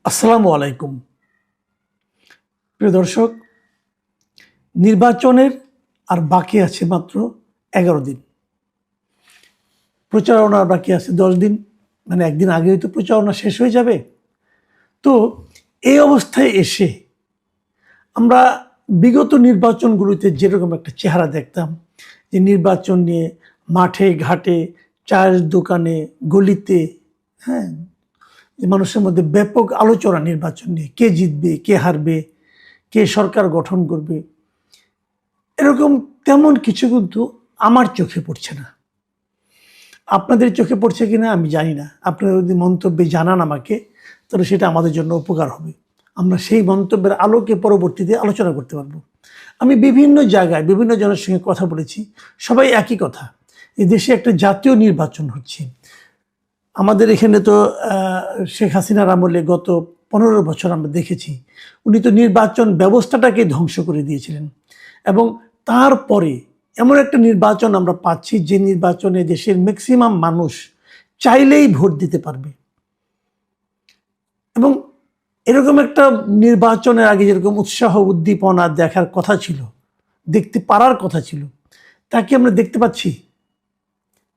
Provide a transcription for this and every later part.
আসসালামু আলাইকুম। প্রিয় দর্শক, নির্বাচনের আর বাকি আছে মাত্র 11 দিন। প্রচারণার বাকি আছে 10 দিন, মানে একদিন আগেই তো প্রচারণা শেষ হয়ে যাবে। তো এই অবস্থায় এসে আমরা বিগত নির্বাচনগুলোতে যেরকম একটা চেহারা দেখতাম, যে নির্বাচন নিয়ে মাঠে ঘাটে, চায়ের দোকানে, গলিতে, হ্যাঁ, মানুষের মধ্যে ব্যাপক আলোচনা নির্বাচন নিয়ে, কে জিতবে, কে হারবে, কে সরকার গঠন করবে, এরকম তেমন কিছু কিন্তু আমার চোখে পড়ছে না। আপনাদের চোখে পড়ছে কিনা আমি জানি না। আপনারা যদি মন্তব্যে জানান আমাকে, তাহলে সেটা আমাদের জন্য উপকার হবে। আমরা সেই মন্তব্যের আলোকে পরবর্তীতে আলোচনা করতে পারবো। আমি বিভিন্ন জায়গায় বিভিন্ন জনের সঙ্গে কথা বলেছি, সবাই একই কথা, এই দেশে একটা জাতীয় নির্বাচন হচ্ছে। আমাদের এখানে তো শেখ হাসিনার আমলে গত 15 বছর আমরা দেখেছি, উনি তো নির্বাচন ব্যবস্থাটাকে ধ্বংস করে দিয়েছিলেন। এবং তারপরে এমন একটা নির্বাচন আমরা পাচ্ছি, যে নির্বাচনে দেশের ম্যাক্সিমাম মানুষ চাইলেই ভোট দিতে পারবে। এবং এরকম একটা নির্বাচনের আগে যেরকম উৎসাহ উদ্দীপনা দেখার কথা ছিল, দেখতে পারার কথা ছিল, তাকে আমরা দেখতে পাচ্ছি?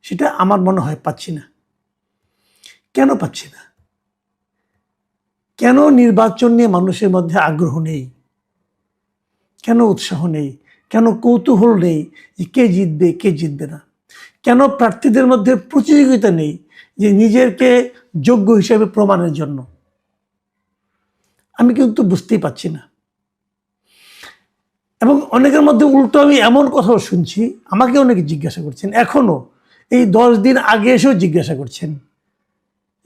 সেটা আমার মনে হয় পাচ্ছি না। কেন পাচ্ছি না? কেন নির্বাচন নিয়ে মানুষের মধ্যে আগ্রহ নেই? কেন উৎসাহ নেই? কেন কৌতূহল নেই যে কে জিতবে, কে জিতবে না? কেন প্রার্থীদের মধ্যে প্রতিযোগিতা নেই যে নিজেকে যোগ্য হিসেবে প্রমাণের জন্য? আমি কিন্তু বুঝতেই পারছি না। এবং অনেকের মধ্যে উল্টো আমি এমন কথাও শুনছি, আমাকে অনেকে জিজ্ঞাসা করছেন, এখনো এই 10 দিন আগে এসেও জিজ্ঞাসা করছেন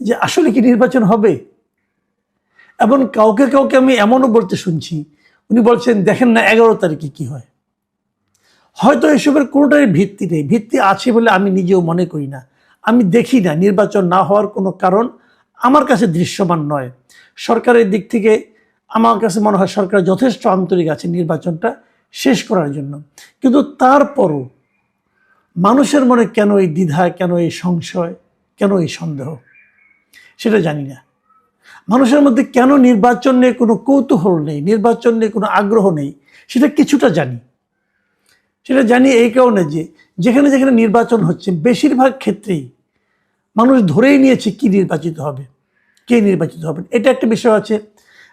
যে আসলে কি নির্বাচন হবে। এবং কাউকে কাউকে আমি এমনও বলতে শুনছি, উনি বলছেন দেখেন না 11 তারিখে কি হয়। হয়তো এসবের কোনোটারই ভিত্তি নেই। ভিত্তি আছে বলে আমি নিজেও মনে করি না। আমি দেখি না নির্বাচন না হওয়ার কোনো কারণ আমার কাছে দৃশ্যমান নয়। সরকারের দিক থেকে আমার কাছে মনে হয় সরকার যথেষ্ট আন্তরিক আছে নির্বাচনটা শেষ করার জন্য। কিন্তু তারপরও মানুষের মনে কেন এই দ্বিধা, কেন এই সংশয়, কেন এই সন্দেহ, সেটা জানি না। মানুষের মধ্যে কেন নির্বাচন নিয়ে কোনো কৌতূহল নেই, নির্বাচন নিয়ে কোনো আগ্রহ নেই, সেটা কিছুটা জানি। সেটা জানি এই কারণে যে যেখানে যেখানে নির্বাচন হচ্ছে বেশিরভাগ ক্ষেত্রেই মানুষ ধরেই নিয়েছে কি নির্বাচিত হবে, কে নির্বাচিত হবেন। এটা একটা বিষয় আছে।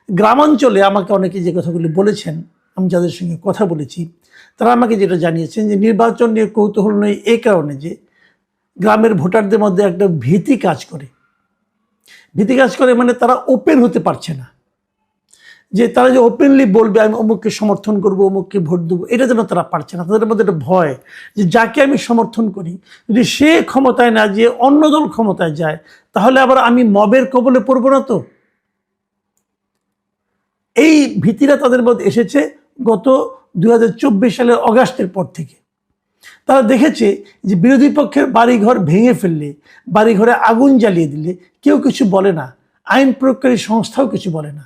গ্রামাঞ্চলে আমাকে অনেকে যে কথাগুলি বলেছেন, আমি যাদের সঙ্গে কথা বলেছি, তারা আমাকে যেটা জানিয়েছেন যে নির্বাচন নিয়ে কৌতূহল নেই এই কারণে যে গ্রামের ভোটারদের মধ্যে একটা ভীতি কাজ করে। ভীতি কাজ করে মানে তারা ওপেন হতে পারছে না, যে তারা যে ওপেনলি বলবে আমি অমুককে সমর্থন করবো, অমুককে ভোট দেবো, এটা যেন তারা পারছে না। তাদের মধ্যে একটা ভয় যে যাকে আমি সমর্থন করি যদি সে ক্ষমতায় না যেয়ে অন্য দল ক্ষমতায় যায়, তাহলে আবার আমি মবের কবলে পড়বো না তো। এই ভীতিটা তাদের মধ্যে এসেছে গত 2024 সালের অগাস্টের পর থেকে। তারা দেখেছে যে বিরোধী পক্ষের বাড়িঘর ভেঙে ফেললে, বাড়িঘরে আগুন জ্বালিয়ে দিলে কেউ কিছু বলে না, আইন প্রয়োগকারী সংস্থাও কিছু বলে না।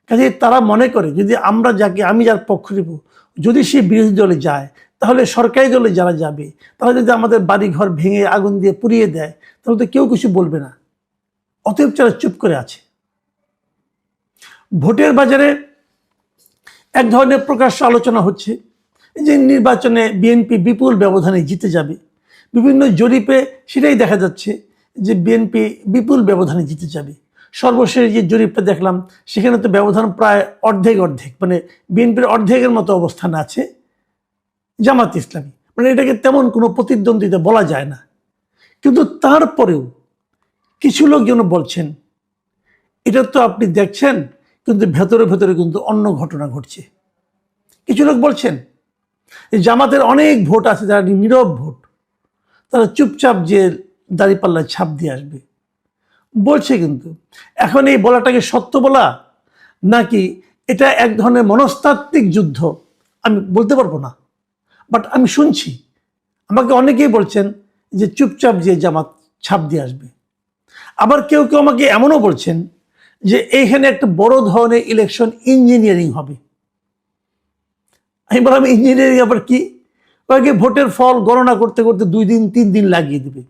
কাজে তারা মনে করে যদি আমরা আমি যার পক্ষ নেব, যদি সে বিরোধী দলে যায়, তাহলে সরকারি দলে যারা যাবে, তাহলে যদি আমাদের বাড়ি ঘর ভেঙে আগুন দিয়ে পুড়িয়ে দেয়, তাহলে তো কেউ কিছু বলবে না। অতএব তারা চুপ করে আছে। ভোটের বাজারে এক ধরনের প্রকাশ্য আলোচনা হচ্ছে যে নির্বাচনে বিএনপি বিপুল ব্যবধানে জিতে যাবে। বিভিন্ন জরিপে সেটাই দেখা যাচ্ছে যে বিএনপি বিপুল ব্যবধানে জিতে যাবে। সর্বশেষ যে জরিপটা দেখলাম, সেখানে তো ব্যবধান প্রায় অর্ধেক, মানে বিএনপির অর্ধেকের মতো অবস্থান আছে জামাত ইসলামী। মানে এটাকে তেমন কোনো প্রতিদ্বন্দ্বিতা বলা যায় না। কিন্তু তারপরেও কিছু লোক যেন বলছেন এটা তো আপনি দেখছেন, কিন্তু ভেতরে ভেতরে কিন্তু অন্য ঘটনা ঘটছে। কিছু লোক বলছেন জামাতের অনেক ভোট আছে যারা নীরব ভোট, তারা চুপচাপ যে দাঁড়িপাল্লায় ছাপ দিয়ে আসবে বলছে। কিন্তু এখন এই বলাটাকে সত্য বলা, নাকি এটা এক ধরনের মনস্তাত্ত্বিক যুদ্ধ, আমি বলতে পারবো না। বাট আমি শুনছি, আমাকে অনেকেই বলছেন যে চুপচাপ যে জামাত ছাপ দিয়ে আসবে। আবার কেউ কেউ আমাকে এমনও বলছেন যে এইখানে একটা বড় ধরনের ইলেকশন ইঞ্জিনিয়ারিং হবে। আমি বললাম ইঞ্জিনিয়ারিং আবার কি? ওকে ভোটের ফল গণনা করতে করতে 2 দিন 3 দিন লাগিয়ে দেবে।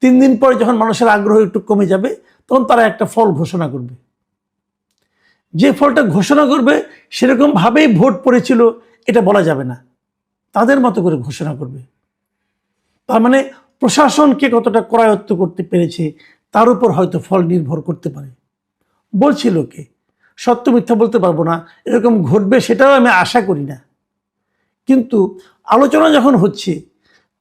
3 দিন পরে যখন মানুষের আগ্রহ একটু কমে যাবে, তখন তারা একটা ফল ঘোষণা করবে। যে ফলটা ঘোষণা করবে সেরকমভাবেই ভোট পড়েছিল এটা বলা যাবে না, তাদের মতো করে ঘোষণা করবে। তার মানে প্রশাসনকে কতটা করায়ত্ত করতে পেরেছে তার উপর হয়তো ফল নির্ভর করতে পারে। বলছিল কে, সত্য মিথ্যা বলতে পারবো না, এরকম ঘটবে সেটাও আমি আশা করি না। কিন্তু আলোচনা যখন হচ্ছে,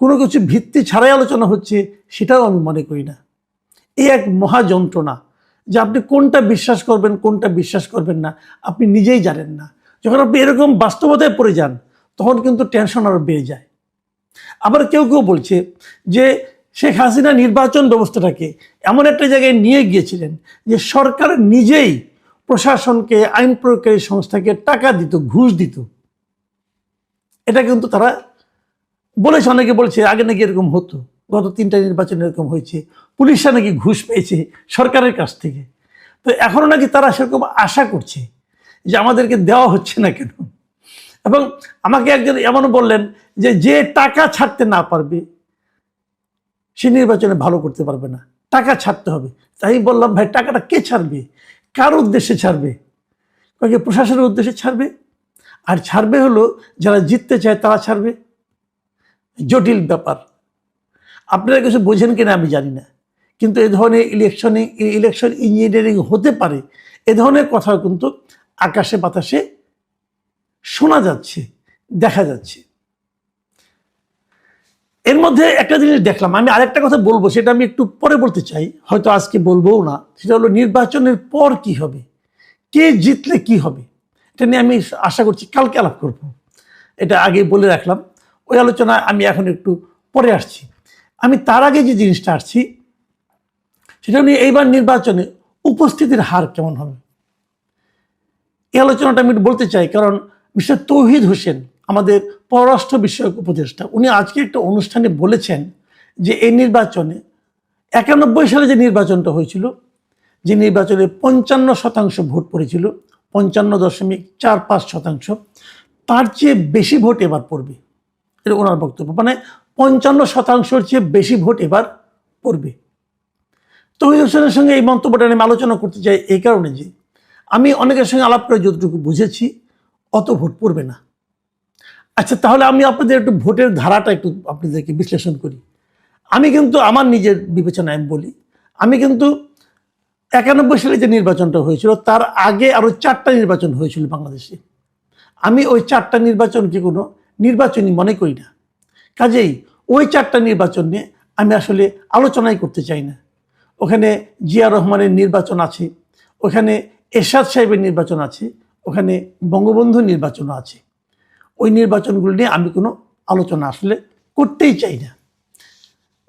কোনো কিছু ভিত্তি ছাড়াই আলোচনা হচ্ছে, সেটাও আমি মনে করি না। এই এক মহা যন্ত্রণা যে আপনি কোনটা বিশ্বাস করবেন কোনটা বিশ্বাস করবেন না আপনি নিজেই জানেন না। যখন আপনি এরকম বাস্তবতায় পড়ে যান তখন কিন্তু টেনশন আরো বেড়ে যায়। আবার কেউ কেউ বলছে যে শেখ হাসিনা নির্বাচন ব্যবস্থাটাকে এমন একটা জায়গায় নিয়ে গিয়েছিলেন যে সরকার নিজেই প্রশাসনকে, আইন প্রয়োগকারী সংস্থাকে টাকা দিত, ঘুষ দিত। এটা কিন্তু তারা বলেছে, অনেকে বলছে আগে নাকি এরকম হতো, গত 3টা নির্বাচন এরকম হয়েছে, পুলিশরা নাকি ঘুষ পেয়েছে সরকারের কাছ থেকে। তো এখনো নাকি তারা সেরকম আশা করছে যে আমাদেরকে দেওয়া হচ্ছে না কেন। এবং আমাকে একজন এমনও বললেন যে যে টাকা ছাড়তে না পারবে সে নির্বাচনে ভালো করতে পারবে না, টাকা ছাড়তে হবে। তাই বললাম ভাই টাকাটা কে ছাড়বে, কার উদ্দেশ্যে ছাড়বে? কারণ প্রশাসনের উদ্দেশ্যে ছাড়বে, আর ছাড়বে হলো যারা জিততে চায় তারা ছাড়বে। জটিল ব্যাপার। আপনারা কিছু বোঝেন কিনা আমি জানি না, কিন্তু এ ধরনের ইলেকশন ইঞ্জিনিয়ারিং হতে পারে, এ ধরনের কথা কিন্তু আকাশে বাতাসে শোনা যাচ্ছে, দেখা যাচ্ছে। এর মধ্যে একটা জিনিস দেখলাম, আমি আরেকটা কথা বলবো, সেটা আমি একটু পরে বলতে চাই, হয়তো আজকে বলবোও না। সেটা হলো নির্বাচনের পর কি হবে, কে জিতলে কি হবে, এটা নিয়ে আমি আশা করছি কালকে আলাপ করব। এটা আগে বলে রাখলাম, ওই আলোচনা আমি এখন একটু পরে আসছি। আমি তার আগে যে জিনিসটা আসছি সেটা নিয়ে এইবার নির্বাচনে উপস্থিতির হার কেমন হবে, এই আলোচনাটা আমি বলতে চাই। কারণ মিস্টার তৌহিদ হোসেন, আমাদের পররাষ্ট্র বিষয়ক উপদেষ্টা, উনি আজকে একটা অনুষ্ঠানে বলেছেন যে এই নির্বাচনে 91 সালে যে নির্বাচনটা হয়েছিল, যে নির্বাচনে 55% ভোট পড়েছিল, 55.45%, তার চেয়ে বেশি ভোট এবার পড়বে। এটা ওনার বক্তব্য, মানে 55%-র চেয়ে বেশি ভোট এবার পড়বে। তৌহিদ হোসেনের সঙ্গে এই মন্তব্যটা আমি আলোচনা করতে চাই এই কারণে যে আমি অনেকের সঙ্গে আলাপ করে যতটুকু বুঝেছি অত ভোট পড়বে না। আচ্ছা, তাহলে আমি আপনাদের একটু ভোটের ধারাটা একটু আপনাদেরকে বিশ্লেষণ করি। আমি কিন্তু আমার নিজের বিবেচনায় আমি বলি, আমি কিন্তু 91 সালে যে নির্বাচনটা হয়েছিল তার আগে আরো 4টা নির্বাচন হয়েছিল বাংলাদেশে। আমি ওই 4টা নির্বাচনকে কোনো নির্বাচনই মনে করি না। কাজেই ওই 4টা নির্বাচন নিয়ে আমি আসলে আলোচনাই করতে চাই না। ওখানে জিয়া রহমানের নির্বাচন আছে, ওখানে এরশাদ সাহেবের নির্বাচন আছে, ওখানে বঙ্গবন্ধু নির্বাচনও আছে। ওই নির্বাচনগুলো নিয়ে আমি কোনো আলোচনা আসলে করতেই চাই না।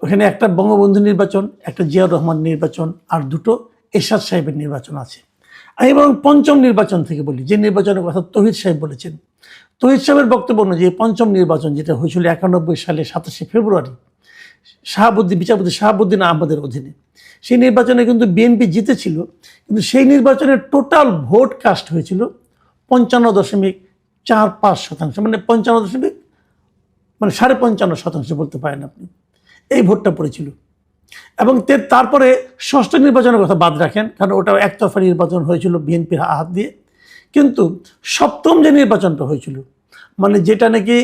ওখানে একটা বঙ্গবন্ধু নির্বাচন, একটা জিয়া রহমান নির্বাচন, আর 2টো এরশাদ সাহেবের নির্বাচন আছে। আমি বরং পঞ্চম নির্বাচন থেকে বলি, যে নির্বাচনের কথা তৌহিদ সাহেব বলেছেন। তৌহিদ সাহেবের বক্তব্য অনুযায়ী পঞ্চম নির্বাচন যেটা হয়েছিল 91 সালে 27শে ফেব্রুয়ারি বিচারপতি শাহাবুদ্দিন আহমদের অধীনে, সেই নির্বাচনে কিন্তু বিএনপি জিতেছিল, কিন্তু সেই নির্বাচনের টোটাল ভোট কাস্ট হয়েছিল 55.45%, মানে 55.55% বলতে পারেন আপনি, এই ভোটটা পড়েছিল। এবং তারপরে ষষ্ঠ নির্বাচনের কথা বাদ রাখেন, কারণ ওটাও একতরফা নির্বাচন হয়েছিল বিএনপির হাত দিয়ে। কিন্তু সপ্তম যে নির্বাচনটা হয়েছিল, মানে যেটা নাকি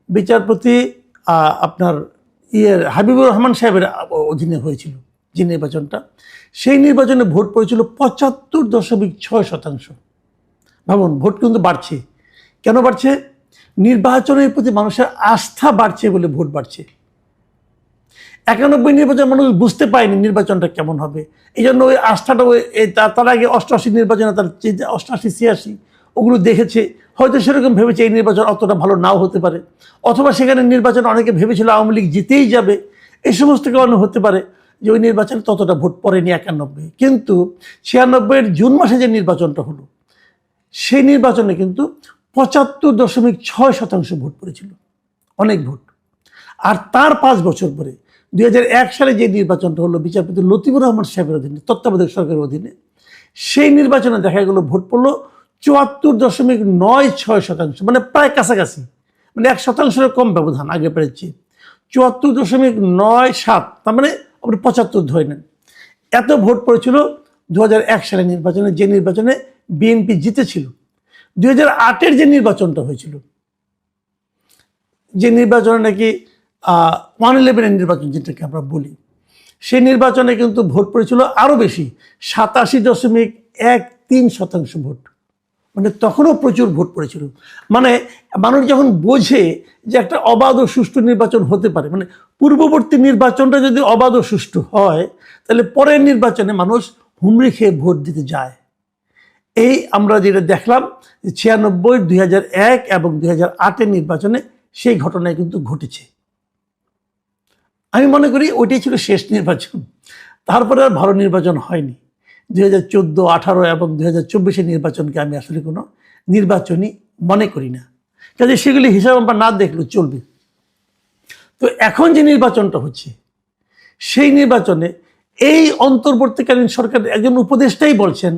বিচারপতি আপনার হাবিবুর রহমান সাহেবের অধীনে হয়েছিল যে নির্বাচনটা, সেই নির্বাচনে ভোট পড়েছিল 75.6%। ভাবুন, ভোট কিন্তু বাড়ছে। কেন বাড়ছে? নির্বাচনের প্রতি মানুষের আস্থা বাড়ছে বলে ভোট বাড়ছে। 91 নির্বাচন মানুষ বুঝতে পারেনি নির্বাচনটা কেমন হবে, এই জন্য ওই আস্থাটা তার আগে 88 নির্বাচনে, তার 88, 86 ওগুলো দেখেছে, হয়তো সেরকম ভেবেছে এই নির্বাচন অতটা ভালো নাও হতে পারে, অথবা সেখানে নির্বাচন অনেকে ভেবেছিল আওয়ামী লীগ জিতেই যাবে। এই সমস্ত কারণে হতে পারে যে ওই নির্বাচনে ততটা ভোট পড়েনি 91। কিন্তু 96-এর জুন মাসে যে নির্বাচনটা হলো, সেই নির্বাচনে কিন্তু 75.6% ভোট পড়েছিল, অনেক ভোট। আর তার 5 বছর পরে 2001 সালে যে নির্বাচনটা হলো বিচারপতি লতিফুর রহমান সাহেবের অধীনে, তত্ত্বাবধায়ক সরকারের অধীনে, সেই নির্বাচনে দেখা গেল ভোট পড়লো 74.96%, মানে প্রায় কাছাকাছি, মানে 1%-এর কম ব্যবধান আগে পেয়েছে। 74.97, তার মানে আপনি 75 ধরে নেন। এত ভোট পড়েছিল 2001 সালের নির্বাচনে, যে নির্বাচনে বিএনপি জিতেছিল। 2008-এর যে নির্বাচনটা হয়েছিল, যে নির্বাচনে নাকি 111-এর নির্বাচন যেটাকে আমরা বলি, সেই নির্বাচনে কিন্তু ভোট পড়েছিল আরও বেশি, 87.13% ভোট। মানে তখনও প্রচুর ভোট পড়েছিল। মানে মানুষ যখন বোঝে যে একটা অবাধ ও সুষ্ঠু নির্বাচন হতে পারে, মানে পূর্ববর্তী নির্বাচনটা যদি অবাধ ও সুষ্ঠু হয়, তাহলে পরের নির্বাচনে মানুষ হুমড়ি খেয়ে ভোট দিতে যায়। এই আমরা যেটা দেখলাম 96, 2001 এবং 2008-এর নির্বাচনে সেই ঘটনায় কিন্তু ঘটেছে। আমি মনে করি ওইটাই ছিল শেষ নির্বাচন, তারপরে আর ভালো নির্বাচন হয়নি। 2014, 2018 এবং 2024-এর নির্বাচনকে আমি আসলে কোনো নির্বাচনই মনে করি না, কাজে সেগুলি হিসাব আমরা না দেখলেও চলবে। তো এখন যে নির্বাচনটা হচ্ছে, সেই নির্বাচনে এই অন্তর্বর্তীকালীন সরকারের একজন উপদেষ্টাই বলছেন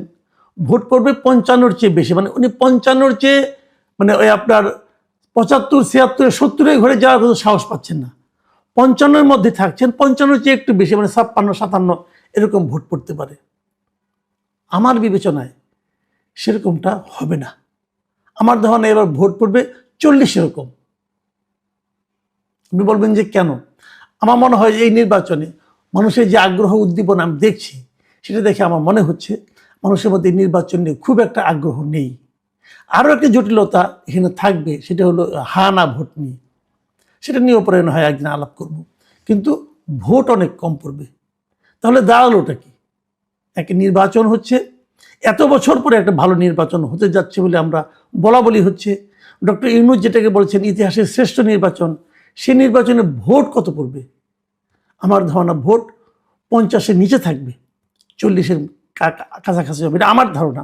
ভোট পড়বে 55-র চেয়ে বেশি। মানে উনি 55-র চেয়ে, মানে ওই আপনার 75, 76, 70-এর ঘরে যাওয়ার কোনো সাহস পাচ্ছেন না, 55-এর মধ্যে থাকছেন, 55-র চেয়ে একটু বেশি, মানে 56, 57 এরকম ভোট পড়তে পারে। আমার বিবেচনায় সেরকমটা হবে না। আমার ধারণা এবার ভোট পড়বে 40 এরকম। আপনি বলবেন যে কেন? আমার মনে হয় যে এই নির্বাচনে মানুষের যে আগ্রহ উদ্দীপনা আমি দেখছি, সেটা দেখে আমার মনে হচ্ছে মানুষের মধ্যে নির্বাচন নিয়ে খুব একটা আগ্রহ নেই। আরও একটা জটিলতা এখানে থাকবে, সেটা হলো হা না ভোট নিয়ে। সেটা নিয়েও পরে হয় একদিন আলাপ করব। কিন্তু ভোট অনেক কম পড়বে। তাহলে দাঁড়ালোটা কি? একটা নির্বাচন হচ্ছে, এত বছর পরে একটা ভালো নির্বাচন হতে যাচ্ছে বলে আমরা বলা বলি হচ্ছে। ডক্টর ইউনূস যেটাকে বলছেন ইতিহাসের শ্রেষ্ঠ নির্বাচন, সে নির্বাচনে ভোট কত পড়বে? আমার ধারণা ভোট 50-এর নিচে থাকবে, 40-এর কাছাকাছি হবে, এটা আমার ধারণা।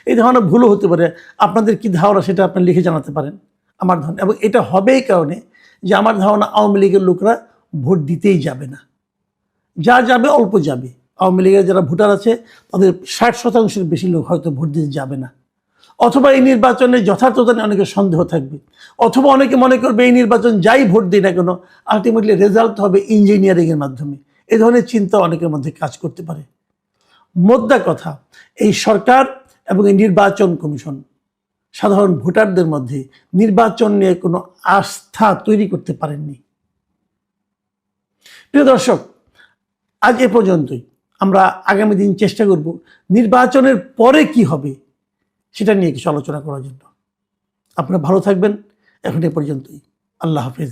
এই ধারণা ভুলও হতে পারে। আপনাদের কি ধারণা সেটা আপনি লিখে জানাতে পারেন। আমার ধারণা, এবং এটা হবে এই কারণে যে আমার ধারণা আওয়ামী লীগের লোকরা ভোট দিতেই যাবে না, যা যাবে অল্প যাবে। আওয়ামী লীগের যারা ভোটার আছে তাদের 60%-এর বেশি লোক হয়তো ভোট দিতে যাবে না। অথবা এই নির্বাচনে যথার্থতা নিয়ে অনেকের সন্দেহ থাকবে, অথবা অনেকে মনে করবে এই নির্বাচন যাই ভোট দিই না কেন আলটিমেটলি রেজাল্ট হবে ইঞ্জিনিয়ারিংয়ের মাধ্যমে। এই ধরনের চিন্তা অনেকের মধ্যে কাজ করতে পারে। মোদ্দা কথা, এই সরকার এবং এই নির্বাচন কমিশন সাধারণ ভোটারদের মধ্যে নির্বাচন নিয়ে কোনো আস্থা তৈরি করতে পারেননি। প্রিয় দর্শক, আজ এ পর্যন্তই। আমরা আগামী দিন চেষ্টা করব নির্বাচনের পরে কি হবে সেটা নিয়ে কিছু আলোচনা করার জন্য। আপনারা ভালো থাকবেন। এখন এ পর্যন্তই। আল্লাহ হাফেজ।